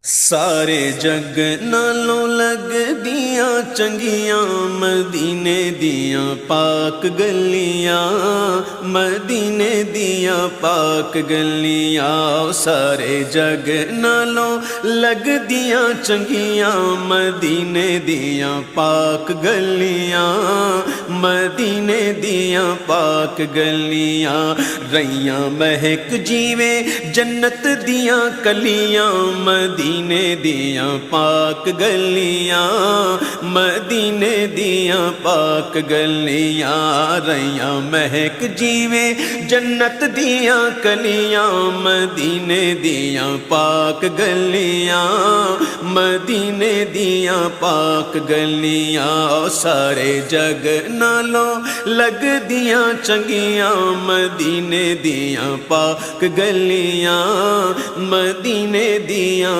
سارے جگ نالوں لگ دیاں چنگیاں مدینے دیاں پاک گلیاں، مدینے دیاں پاک گلیاں، سارے جگ نالوں لگ دیاں چنگیاں مدینے دیاں پاک گلیاں، مدینے دیاں پاک گلیاں، رہیاں مہک جیویں جنت دیاں کلیاں مدینے دیاں پاک گلیاں، مدینے دیاں پاک گلیاں، رہیاں مہک جیویں جنت دیاں کلیاں مدینے دیاں پاک گلیاں، مدینے دیاں پاک گلیاں، سارے جگ نالوں لگ دیاں چنگیاں مدینے دیاں پاک گلیاں، مدینے دیاں